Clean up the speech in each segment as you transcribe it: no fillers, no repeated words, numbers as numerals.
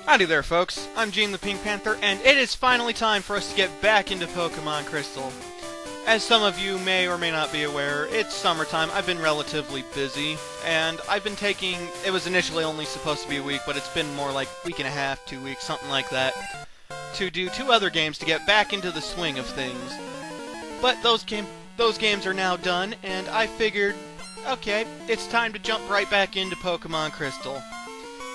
Howdy there, folks. I'm Gene the Pink Panther, and it is finally time for us to get back into Pokemon Crystal. As some of you may or may not be aware, it's summertime. I've been relatively busy, and I've been taking... It was initially only supposed to be a week, but it's been more like a week and a half, 2 weeks, something like that, to do 2 other games to get back into the swing of things. But those games are now done, and I figured, okay, it's time to jump right back into Pokemon Crystal.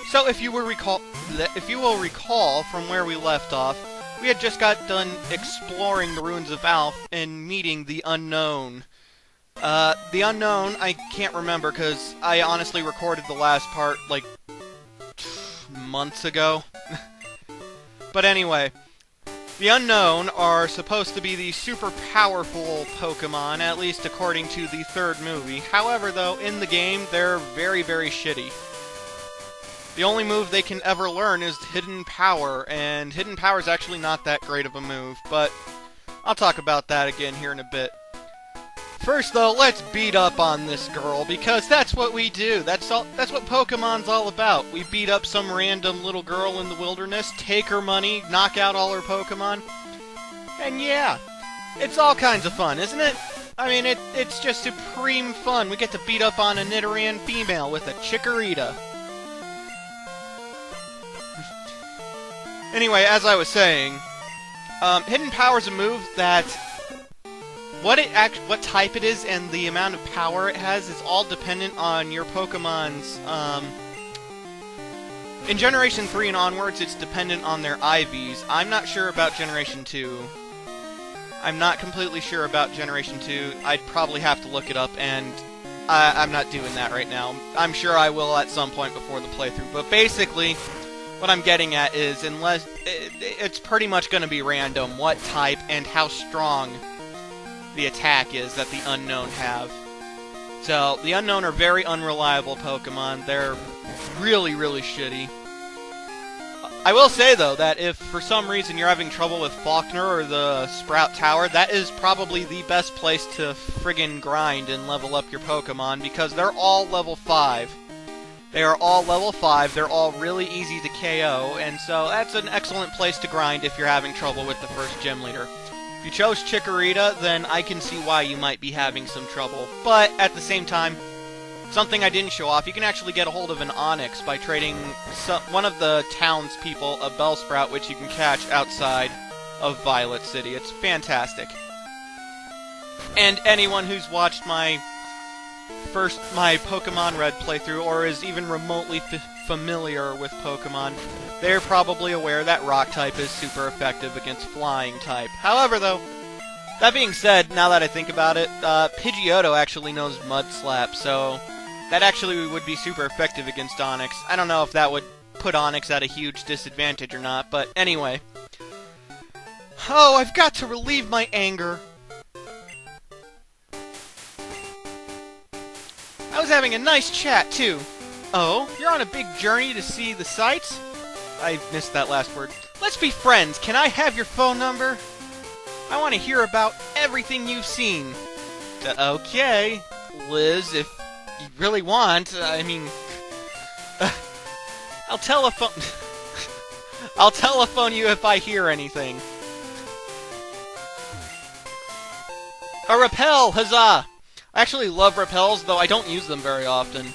So if you will recall from where we left off, we had just got done exploring the ruins of Alph and meeting the Unknown. The Unknown, I can't remember because I honestly recorded the last part like months ago. But anyway, the Unknown are supposed to be the super powerful Pokemon, at least according to the 3rd movie. However, though, in the game, they're very, very shitty. The only move they can ever learn is Hidden Power, and Hidden Power is actually not that great of a move, but I'll talk about that again here in a bit. First, though, let's beat up on this girl, because that's what we do. That's what Pokemon's all about. We beat up some random little girl in the wilderness, take her money, knock out all her Pokemon, and yeah, it's all kinds of fun, isn't it? I mean, it's just supreme fun. We get to beat up on a Nidoran female with a Chikorita. Anyway, as I was saying, Hidden Power is a move that what type it is and the amount of power it has is all dependent on your Pokemon's. In Generation 3 and onwards, it's dependent on their IVs. I'm not sure about Generation 2. I'm not completely sure about Generation 2. I'd probably have to look it up, and I'm not doing that right now. I'm sure I will at some point before the playthrough, but basically, what I'm getting at is, unless it's pretty much going to be random what type and how strong the attack is that the Unknown have. So, the Unknown are very unreliable Pokemon. They're really, really shitty. I will say, though, that if for some reason you're having trouble with Faulkner or the Sprout Tower, that is probably the best place to friggin' grind and level up your Pokemon, because they're all level 5. They are all level 5, they're all really easy to KO, and so that's an excellent place to grind if you're having trouble with the first gym leader. If you chose Chikorita, then I can see why you might be having some trouble. But, at the same time, something I didn't show off, you can actually get a hold of an Onix by trading one of the townspeople a Bellsprout, which you can catch outside of Violet City. It's fantastic. And anyone who's watched my Pokemon Red playthrough, or is even remotely familiar with Pokemon, they're probably aware that Rock type is super effective against Flying type. However, though, that being said, now that I think about it, Pidgeotto actually knows Mud Slap, so that actually would be super effective against Onix. I don't know if that would put Onix at a huge disadvantage or not, but anyway. Oh, I've got to relieve my anger. I was having a nice chat, too. Oh, you're on a big journey to see the sights? I missed that last word. Let's be friends. Can I have your phone number? I want to hear about everything you've seen. Okay, Liz, if you really want, I mean... I'll telephone you if I hear anything. A repel! Huzzah! I actually love repels, though I don't use them very often.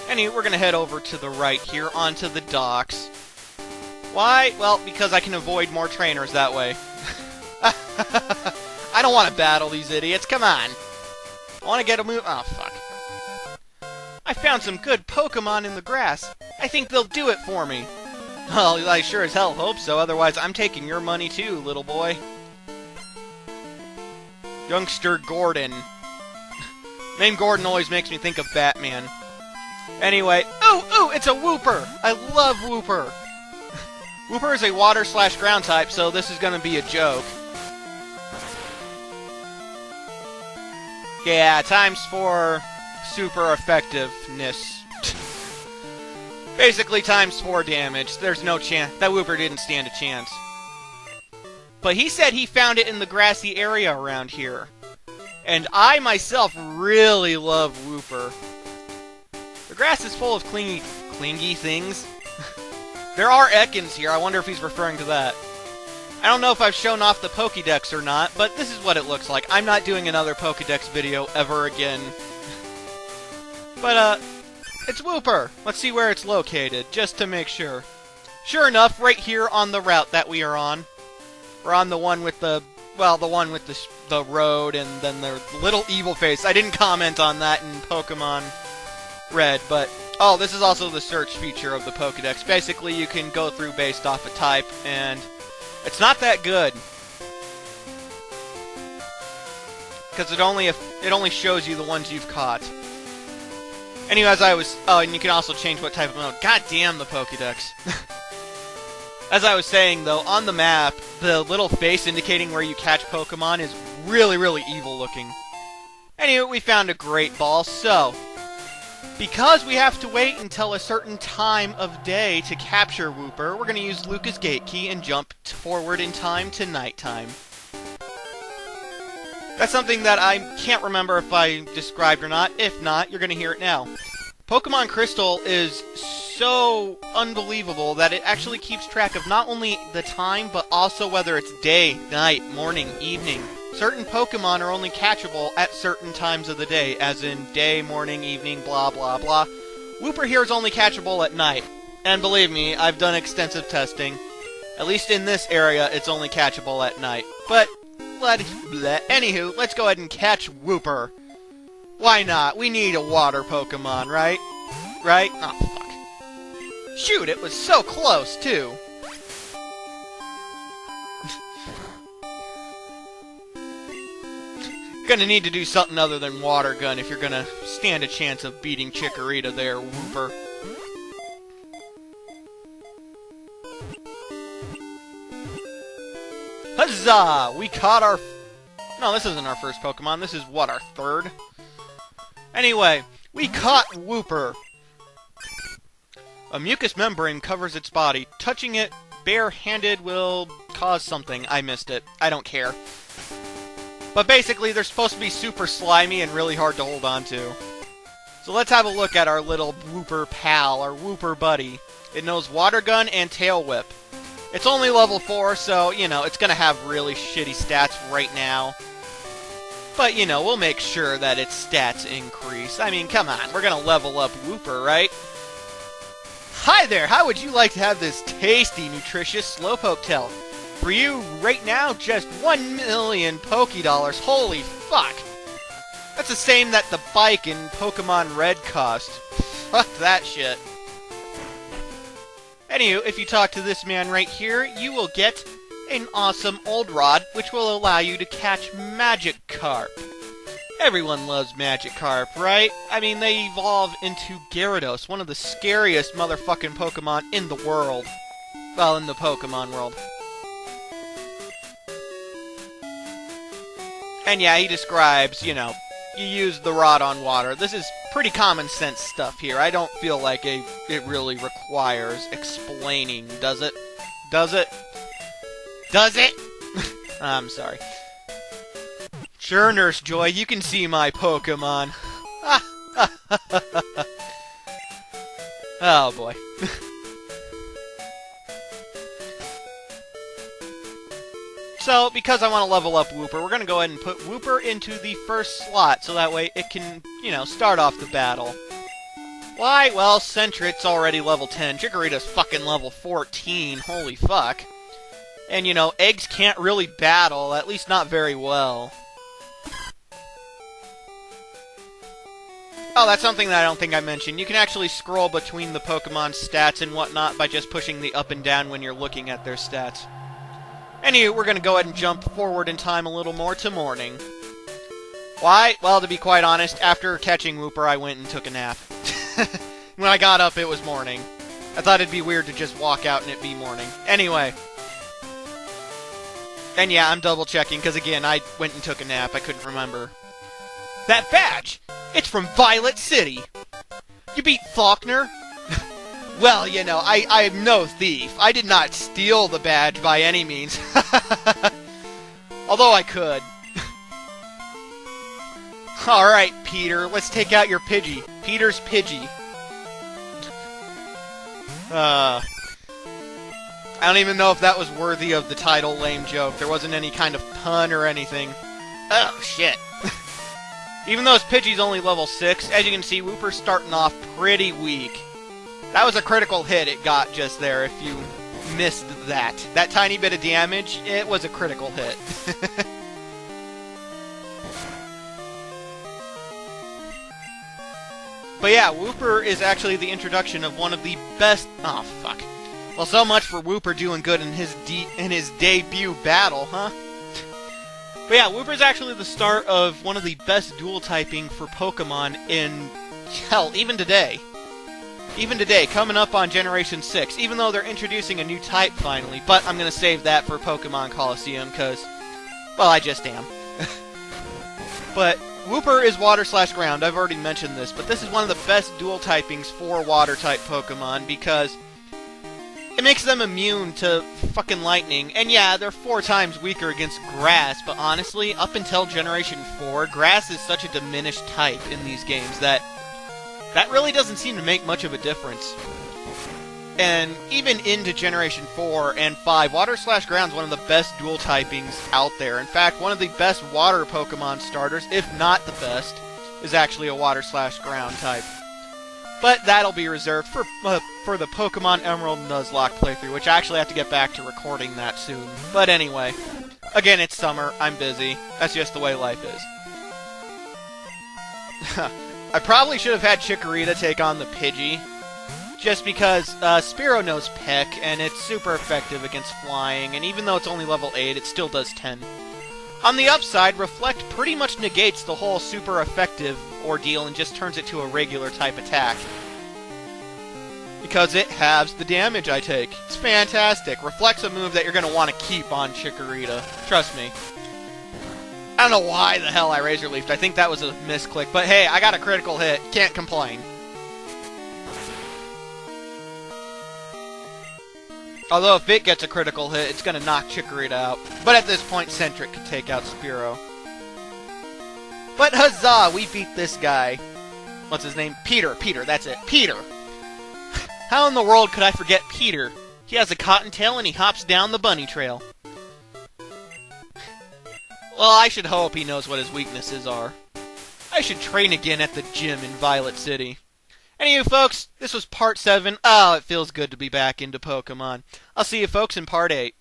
Anyway, we're gonna head over to the right here, onto the docks. Why? Well, because I can avoid more trainers that way. I don't want to battle these idiots, come on! I want to get a move- oh, fuck. I found some good Pokemon in the grass. I think they'll do it for me. Well, I sure as hell hope so, otherwise I'm taking your money too, little boy. Youngster Gordon. Name Gordon always makes me think of Batman. Anyway, ooh, it's a Wooper! I love Wooper! Wooper is a water/ground type, so this is gonna be a joke. Yeah, times 4 super effectiveness. Basically times 4 damage. There's no chance. That Wooper didn't stand a chance. But he said he found it in the grassy area around here. And I myself really love Wooper. The grass is full of clingy things. There are Ekans here. I wonder if he's referring to that. I don't know if I've shown off the Pokédex or not, but this is what it looks like. I'm not doing another Pokédex video ever again. But, it's Wooper. Let's see where it's located, just to make sure. Sure enough, right here on the route that we are on. We're on the one with the, well, the one with the road and then the little evil face. I didn't comment on that in Pokemon Red, but... Oh, this is also the search feature of the Pokédex. Basically, you can go through based off a type, and it's not that good. Because it only shows you the ones you've caught. Anyway, as I was... Oh, and you can also change what type of mode. God damn the Pokédex. As I was saying, though, on the map, the little face indicating where you catch Pokemon is really, really evil looking. Anyway, we found a Great Ball, so... Because we have to wait until a certain time of day to capture Wooper, we're going to use Lucas Gate Key and jump forward in time to nighttime. That's something that I can't remember if I described or not. If not, you're going to hear it now. Pokemon Crystal is so unbelievable that it actually keeps track of not only the time, but also whether it's day, night, morning, evening. Certain Pokemon are only catchable at certain times of the day, as in day, morning, evening, blah, blah, blah. Wooper here is only catchable at night. And believe me, I've done extensive testing. At least in this area, it's only catchable at night. But, anywho, let's go ahead and catch Wooper. Why not? We need a water Pokemon, right? Right? Oh, fuck. Shoot, it was so close, too. Gonna need to do something other than Water Gun if you're gonna stand a chance of beating Chikorita there, Wooper. Huzzah! We caught our... No, this isn't our first Pokemon. This is, what, our third? Anyway, we caught Wooper. A mucous membrane covers its body. Touching it bare-handed will cause something. I missed it. I don't care. But basically, they're supposed to be super slimy and really hard to hold on to. So let's have a look at our little Wooper pal, our Wooper buddy. It knows Water Gun and Tail Whip. It's only level 4, so, you know, it's gonna have really shitty stats right now. But, you know, we'll make sure that its stats increase. I mean, come on, we're gonna level up Wooper, right? Hi there, how would you like to have this tasty, nutritious Slowpoke tail? For you, right now, just 1 million Pokédollars. Holy fuck! That's the same that the bike in Pokemon Red cost. Fuck that shit. Anywho, if you talk to this man right here, you will get an awesome old rod, which will allow you to catch Magikarp. Everyone loves Magikarp, right? I mean, they evolve into Gyarados, one of the scariest motherfucking Pokemon in the world. Well, in the Pokemon world. And yeah, he describes, you know, you use the rod on water. This is pretty common sense stuff here. I don't feel like it really requires explaining, does it? Does it? Does it? I'm sorry. Sure, Nurse Joy, you can see my Pokemon. Oh, boy. So, because I want to level up Wooper, we're going to go ahead and put Wooper into the first slot, so that way it can, you know, start off the battle. Why? Well, Sentry's already level 10. Chikorita's fucking level 14. Holy fuck. And, you know, eggs can't really battle, at least not very well. Oh, that's something that I don't think I mentioned. You can actually scroll between the Pokemon's stats and whatnot by just pushing the up and down when you're looking at their stats. Anyway, we're going to go ahead and jump forward in time a little more to morning. Why? Well, to be quite honest, after catching Wooper, I went and took a nap. When I got up, it was morning. I thought it'd be weird to just walk out and it be morning. Anyway. And yeah, I'm double checking, because again, I went and took a nap. I couldn't remember. That badge! It's from Violet City! You beat Faulkner? Well, you know, I'm no thief. I did not steal the badge by any means. Although I could. Alright, Peter, let's take out your Pidgey. Peter's Pidgey. I don't even know if that was worthy of the title lame joke. There wasn't any kind of pun or anything. Oh, shit. Even though his Pidgey's only level 6, as you can see, Wooper's starting off pretty weak. That was a critical hit it got just there, if you missed that. That tiny bit of damage, it was a critical hit. But yeah, Wooper is actually the introduction of one of the best... Oh, fuck. Well, so much for Wooper doing good in his debut battle, huh? But yeah, Wooper's actually the start of one of the best dual typing for Pokemon in... hell, even today. Even today, coming up on Generation 6, even though they're introducing a new type finally. But I'm going to save that for Pokemon Coliseum, because... well, I just am. But... Wooper is Water/Ground, I've already mentioned this, but this is one of the best dual typings for Water-type Pokemon, because it makes them immune to fucking Lightning. And yeah, they're 4 times weaker against Grass, but honestly, up until Generation 4, Grass is such a diminished type in these games that really doesn't seem to make much of a difference. And even into Generation 4 and 5, Water/Ground is one of the best dual typings out there. In fact, one of the best water Pokemon starters, if not the best, is actually a Water/Ground type. But that'll be reserved for the Pokemon Emerald Nuzlocke playthrough, which I actually have to get back to recording that soon. But anyway, again, it's summer, I'm busy, that's just the way life is. I probably should have had Chikorita take on the Pidgey, just because Spearow knows Peck, and it's super effective against flying, and even though it's only level 8, it still does 10. On the upside, Reflect pretty much negates the whole super effective ordeal and just turns it to a regular type attack. Because it halves the damage I take. It's fantastic. Reflect's a move that you're going to want to keep on Chikorita. Trust me. I don't know why the hell I Razor Leafed. I think that was a misclick, but hey, I got a critical hit. Can't complain. Although if it gets a critical hit, it's going to knock Chikorita out. But at this point, Centric could take out Spearow. But huzzah, we beat this guy. What's his name? Peter, that's it. Peter! How in the world could I forget Peter? He has a cottontail and he hops down the bunny trail. Well, I should hope he knows what his weaknesses are. I should train again at the gym in Violet City. Anyway, folks, this was Part 7. Oh, it feels good to be back into Pokemon. I'll see you folks in Part 8.